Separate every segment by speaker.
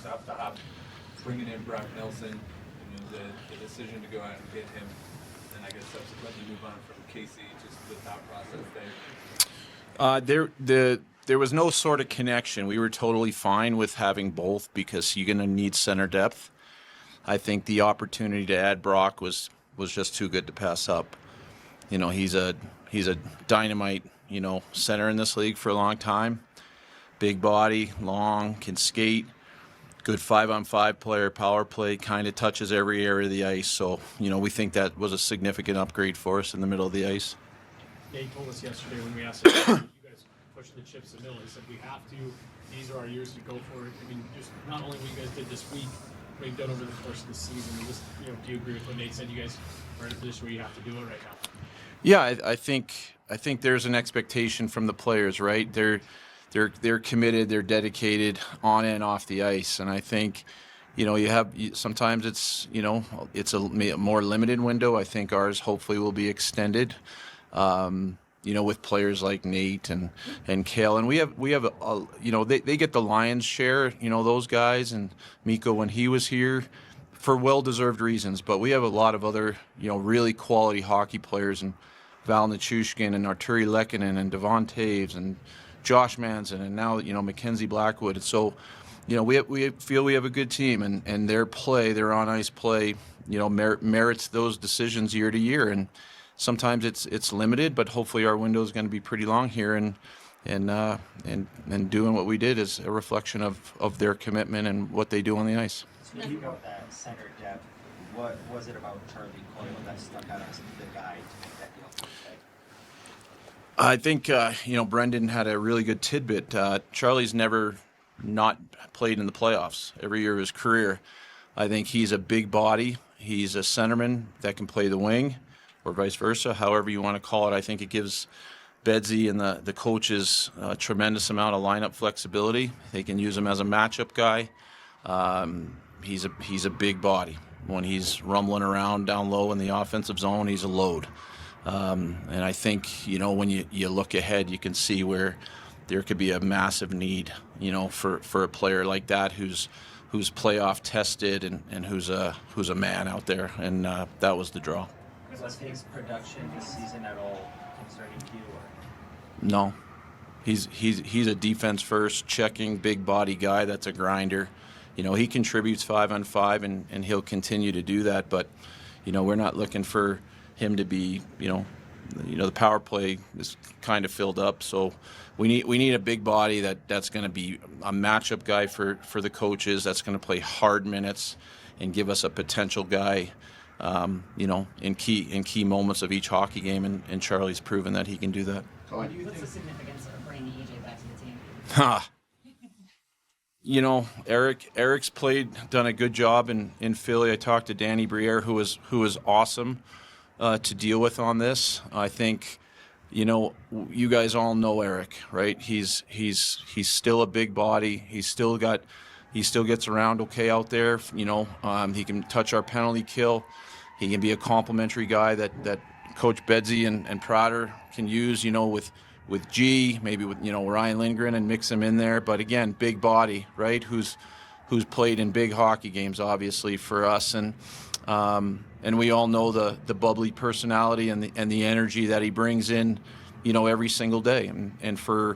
Speaker 1: tough to have bringing in Brock Nelson, the decision to go out and get him, and I guess subsequently move on from Casey, just the thought process there?
Speaker 2: There was no sort of connection. We were totally fine with having both because you're going to need center depth. I think the opportunity to add Brock was just too good to pass up. He's a dynamite, center in this league for a long time. Big body, long, can skate, good 5-on-5 player, power play, kind of touches every area of the ice. So, we think that was a significant upgrade for us in the middle of the ice.
Speaker 3: Yeah, he told us yesterday when we asked him, you guys push the chips in the middle. He said, we have to. These are our years to go for it. I mean, just not only what you guys did this week, what you've done over the course of the season. Just, do you agree with what Nate said? You guys are in a position where you have to do it right now.
Speaker 2: Yeah, I think there's an expectation from the players, right? They're committed, they're dedicated on and off the ice, and I think, sometimes it's a more limited window. I think ours hopefully will be extended. With players like Nate and Coyle, and we have they get the lion's share, those guys, and Mikko when he was here for well-deserved reasons, but we have a lot of other, really quality hockey players, and Val Nichushkin and Arturi Lehkonen and Devon Taves and Josh Manson and now, Mackenzie Blackwood. So, we feel we have a good team, and their on-ice play, merits those decisions year to year, and sometimes it's limited, but hopefully our window is going to be pretty long here, and doing what we did is a reflection of their commitment and what they do on the ice.
Speaker 4: Speaking about that center depth, what was it about Charlie Coyle that stuck out as the guy to make that deal?
Speaker 2: I think Brendan had a really good tidbit. Charlie's never not played in the playoffs every year of his career. I think he's a big body. He's a centerman that can play the wing, or vice versa, however you want to call it. I think it gives Bedsy and the coaches a tremendous amount of lineup flexibility. They can use him as a matchup guy. He's a big body. When he's rumbling around down low in the offensive zone, he's a load. And I think, when you look ahead, you can see where there could be a massive need, for a player like that who's playoff tested and who's a man out there. And that was the draw.
Speaker 4: Was his production this season at all concerning you?
Speaker 2: No. He's a defense first, checking, big body guy that's a grinder. He contributes 5-on-5 and he'll continue to do that, but we're not looking for him to be, the power play is kind of filled up, so we need a big body that's going to be a matchup guy for the coaches, that's going to play hard minutes and give us a potential guy in key moments of each hockey game, and Charlie's proven that he can do that.
Speaker 5: What's the significance of bringing EJ back to the team?
Speaker 2: Erik's done a good job in Philly. I talked to Danny Briere, who was awesome to deal with on this. I think, you guys all know Erik, right? He's still a big body. He still gets around okay out there. He can touch our penalty kill. He can be a complimentary guy that Coach Bedsy and Prater can use, with G, maybe with, Ryan Lindgren, and mix him in there. But again, big body, right? Who's played in big hockey games, obviously, for us. And we all know the bubbly personality and the energy that he brings in, every single day. And for,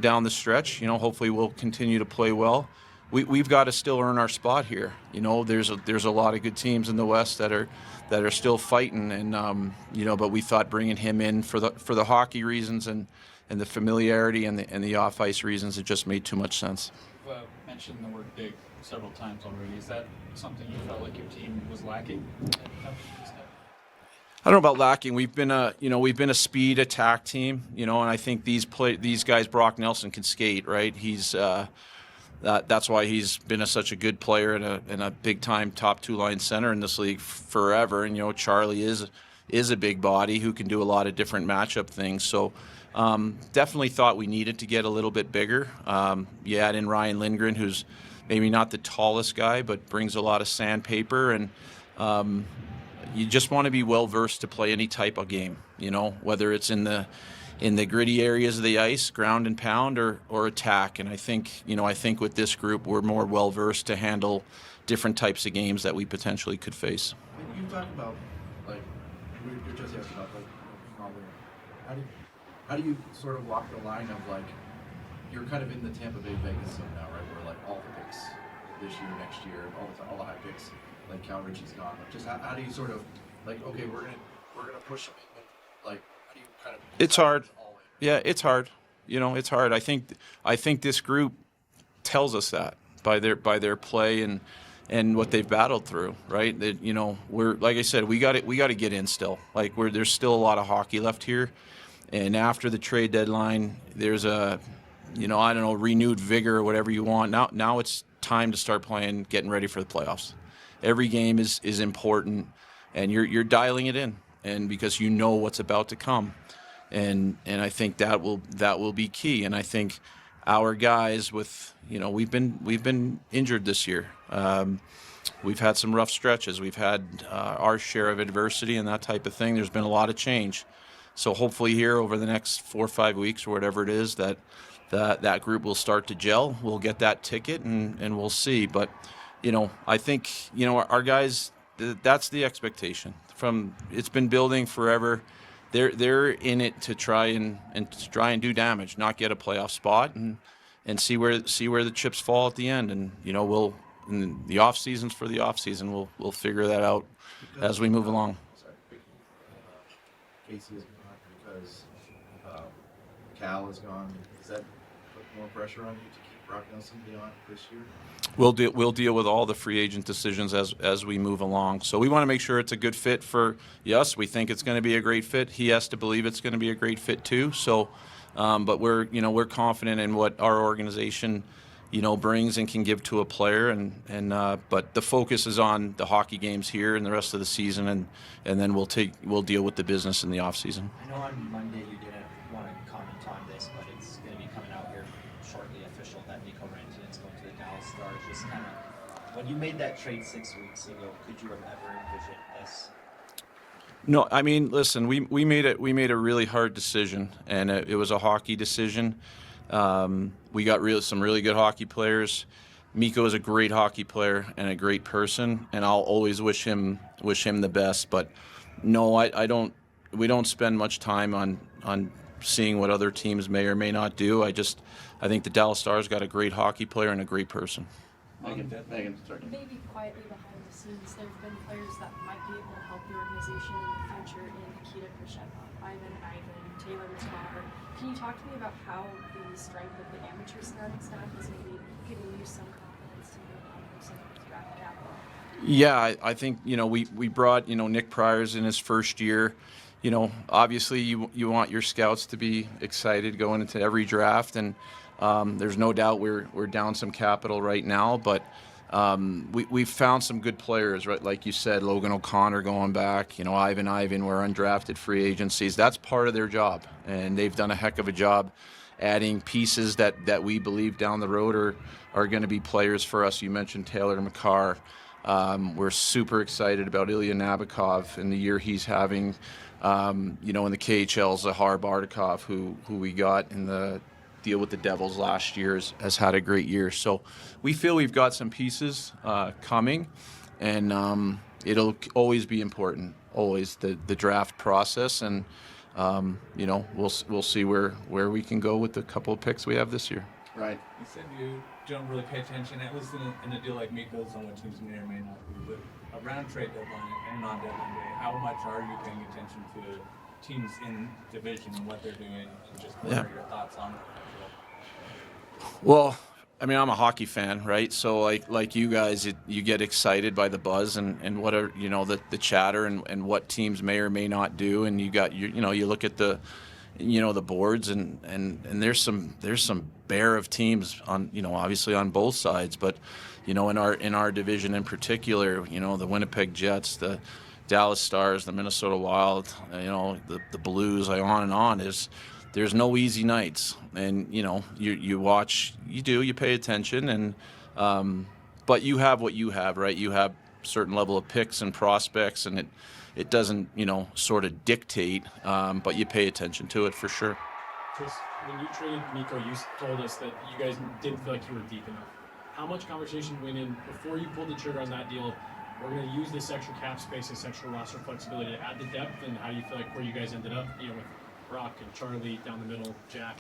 Speaker 2: down the stretch, hopefully we'll continue to play well. We've got to still earn our spot here. There's a lot of good teams in the West that are still fighting, and but we thought bringing him in for the hockey reasons and the familiarity and the off ice reasons, it just made too much sense.
Speaker 6: You've mentioned the word big several times already. Is that something you felt like your team was lacking?
Speaker 2: I don't know about lacking. We've been a speed attack team, and I think these guys, Brock Nelson can skate, right? He's that's why he's been such a good player and a big-time top two-line center in this league forever. And, Charlie is a big body who can do a lot of different matchup things. So definitely thought we needed to get a little bit bigger. You add in Ryan Lindgren, who's maybe not the tallest guy, but brings a lot of sandpaper. And you just want to be well-versed to play any type of game, whether it's in the in the gritty areas of the ice, ground and pound, or attack. And I think with this group, we're more well versed to handle different types of games that we potentially could face.
Speaker 7: You talk about, like, you're just asking about, like, being all there. How do you sort of walk the line of, like, you're kind of in the Tampa Bay Vegas zone now, right? Where, like, all the picks this year, next year, all the high picks, like Cal Ritchie's gone. Like, just how do you sort of, like, okay, we're gonna push them, but, like, how do you kind of?
Speaker 2: It's hard. Yeah, it's hard. It's hard. I think this group tells us that by their play and what they've battled through, right? That we're, like I said, we got to get in still. Like there's still a lot of hockey left here, and after the trade deadline, there's a, renewed vigor or whatever you want. Now it's time to start playing, getting ready for the playoffs. Every game is important, and you're dialing it in, and because you know what's about to come, and I think that will be key. And I think our guys we've been injured this year. We've had some rough stretches. We've had our share of adversity and that type of thing. There's been a lot of change. So hopefully here over the next 4 or 5 weeks or whatever it is that group will start to gel. We'll get that ticket and we'll see. But, I think, our guys, that's the expectation. It's been building forever. They're in it to try and do damage, not get a playoff spot and see where the chips fall at the end. And we'll, in the off seasons for the off season, we'll figure that out as we move along.
Speaker 7: Sorry, Casey is gone because Cal is gone. Does that put more pressure on you to keep Brock Nelson beyond this year?
Speaker 2: We'll deal with all the free agent decisions as we move along. So we want to make sure it's a good fit for us. We think it's going to be a great fit. He has to believe it's going to be a great fit too. So, but we're confident in what our organization brings and can give to a player. But the focus is on the hockey games here and the rest of the season, and then we'll deal with the business in the off season.
Speaker 4: I know on Monday you didn't want to comment on this, but it's going to be coming out here shortly official that Mikko Rantanen's going to the Dallas Stars. Just kind of, when you made that trade 6 weeks ago, could you have ever envisioned this?
Speaker 2: No, I mean, listen, we made a really hard decision, and it was a hockey decision. We got some really good hockey players. Mikko is a great hockey player and a great person, and I'll always wish him the best. But no, I don't. We don't spend much time on seeing what other teams may or may not do. I think the Dallas Stars got a great hockey player and a great person.
Speaker 6: Megan, sorry.
Speaker 8: Maybe quietly behind the scenes, there have been players that might be able to help the organization in the future in Nikita Khrushchevov, Ivan, Taylor McCarr. Can you talk to me about how the strength of the amateur scouting staff is maybe giving you some confidence to move on from some of these draft capital?
Speaker 2: Yeah, I think we brought Nick Pryor's in his first year. Obviously you want your scouts to be excited going into every draft, and there's no doubt we're down some capital right now, but we've found some good players, right? Like you said, Logan O'Connor going back, Ivan were undrafted free agencies. That's part of their job, and they've done a heck of a job adding pieces that we believe down the road are going to be players for us. You mentioned Taylor McCarr. We're super excited about Ilya Nabokov and the year he's having. In the KHL, Zahar Bardakov, who we got in the deal with the Devils last year, has had a great year. So we feel we've got some pieces coming, and it'll always be important, always the draft process, and we'll see where we can go with the couple of picks we have this year.
Speaker 7: Right.
Speaker 1: You said you don't really pay attention, at least in a deal like Mikko's, on what teams may or may not do, but around trade deadline and on deadline day, how much are you paying attention to teams in division and what they're doing, and just what are your thoughts on it?
Speaker 2: Well, I mean, I'm a hockey fan, right? So like you guys, you get excited by the buzz and what are the chatter and what teams may or may not do, and you look at the the boards and there's some bear of teams on obviously on both sides, but in our division in particular, the Winnipeg Jets, the Dallas Stars, the Minnesota Wild, the Blues, on and on. There's no easy nights, and you watch, you pay attention, and but you have what you have, right? You have a certain level of picks and prospects, and it doesn't sort of dictate, but you pay attention to it for sure.
Speaker 3: Chris, when you traded Nico, you told us that you guys didn't feel like you were deep enough. How much conversation went in before you pulled the trigger on that deal? We're going to use this extra cap space, this extra roster flexibility to add the depth, and how do you feel like where you guys ended up, with Brock and Charlie down the middle, Jack?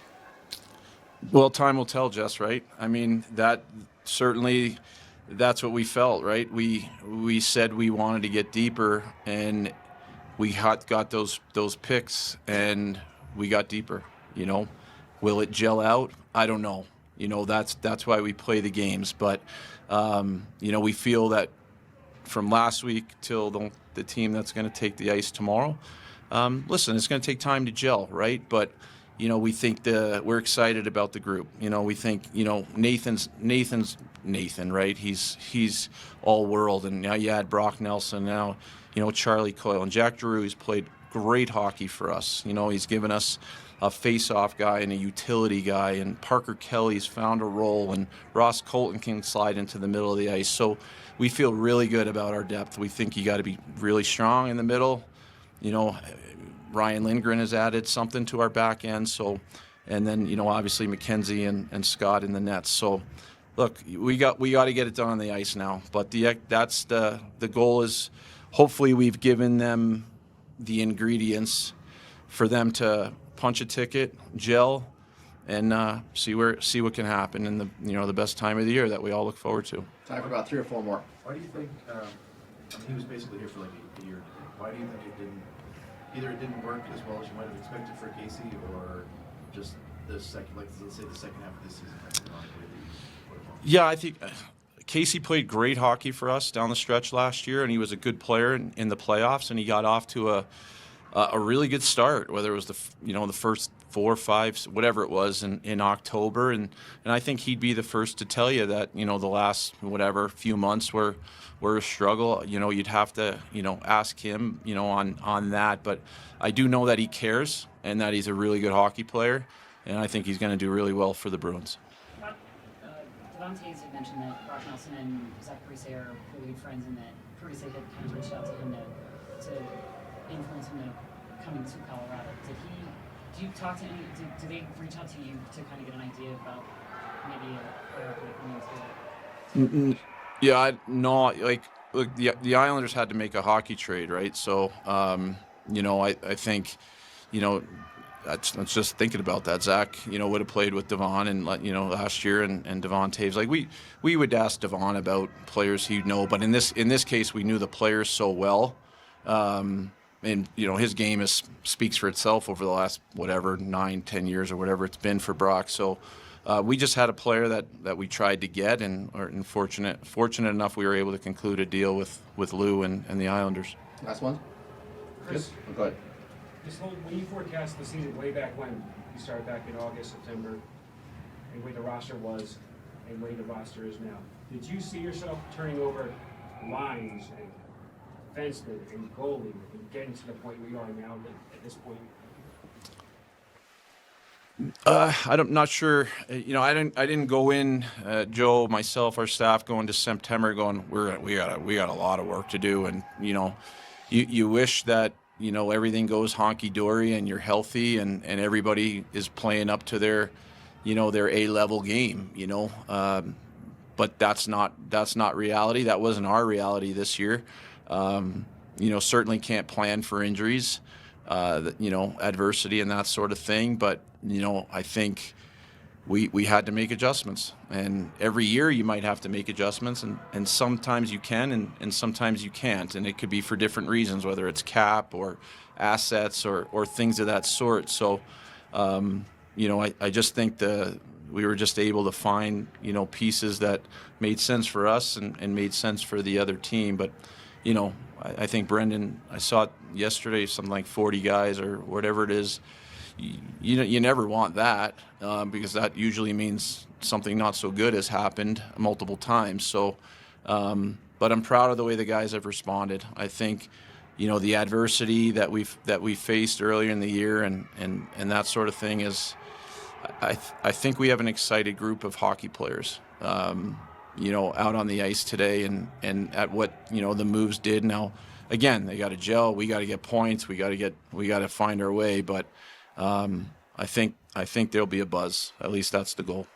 Speaker 2: Well, time will tell, Jess, right? I mean, that certainly, that's what we felt, right? We said we wanted to get deeper, and we got those picks, and we got deeper. Will it gel out? I don't know. That's why we play the games. But we feel that from last week till the team that's going to take the ice tomorrow. Listen, it's going to take time to gel, right? But we think we're excited about the group. We think Nathan's Nathan, right? He's all world, and now you add Brock Nelson, now Charlie Coyle and Jack Drew. He's played great hockey for us. He's given us a face-off guy and a utility guy, and Parker Kelly's found a role, and Ross Colton can slide into the middle of the ice. So we feel really good about our depth. We think you got to be really strong in the middle. Ryan Lindgren has added something to our back end. So, and then obviously McKenzie and Scott in the nets. So, look, we got to get it done on the ice now. But that's the goal is hopefully we've given them the ingredients for them to punch a ticket, gel, and see what can happen in the best time of the year that we all look forward to.
Speaker 7: Time for about 3 or 4 more. Why do you think he was basically here for like a year? Why do you think it didn't work as well as you might have expected for Casey, or just the second, let's say the second half of this season?
Speaker 2: Yeah, I think Casey played great hockey for us down the stretch last year, and he was a good player in the playoffs, and he got off to a really good start, whether it was the first 4 or 5, whatever it was in October, and I think he'd be the first to tell you that the last few months were a struggle. You'd have to ask him on that, but I do know that he cares and that he's a really good hockey player, and I think he's going to do really well for the Bruins.
Speaker 5: Devon Taves had mentioned that Brock Nelson and Zach Parise are really good friends, and that Parise had kind of reached out to him to influence him to coming to Colorado. Do you talk to do they reach out to you to kind of get an idea about maybe a player coming to?
Speaker 2: Yeah, look, the Islanders had to make a hockey trade, right? So, I think, that's just thinking about that. Zach, would have played with Devon and last year, and Devon Taves. Like we would ask Devon about players he'd know, but in this case, we knew the players so well. And his game speaks for itself over the last 9-10 years or whatever it's been for Brock. So we just had a player that we tried to get, and fortunate enough we were able to conclude a deal with Lou and the Islanders.
Speaker 7: Last one.
Speaker 9: Chris,
Speaker 7: go ahead.
Speaker 9: when you forecast the season way back when, you started back in August, September, and where the roster was and where the roster is now, did you see yourself turning over lines and defensemen and goalie and getting to the point where you are now at this point?
Speaker 2: I'm not sure. I didn't go in, Joe, myself, our staff, going to September, going we got a lot of work to do, and you wish that everything goes honky dory and you're healthy and everybody is playing up to their their A-level game. But that's not reality. That wasn't our reality this year. Certainly can't plan for injuries, adversity and that sort of thing. But I think we had to make adjustments, and every year you might have to make adjustments, and sometimes you can and sometimes you can't, and it could be for different reasons, whether it's cap or assets or things of that sort. So I just think we were just able to find pieces that made sense for us and made sense for the other team. But I think Brendan, I saw it yesterday, something like 40 guys or whatever it is. You never want that because that usually means something not so good has happened multiple times. So, but I'm proud of the way the guys have responded. I think, the adversity that we faced earlier in the year and that sort of thing is, I think we have an excited group of hockey players, out on the ice today and at what the moves did. Now, again, they got to gel. We got to get points. We got to find our way, but. I think I think there'll be a buzz. At least that's the goal.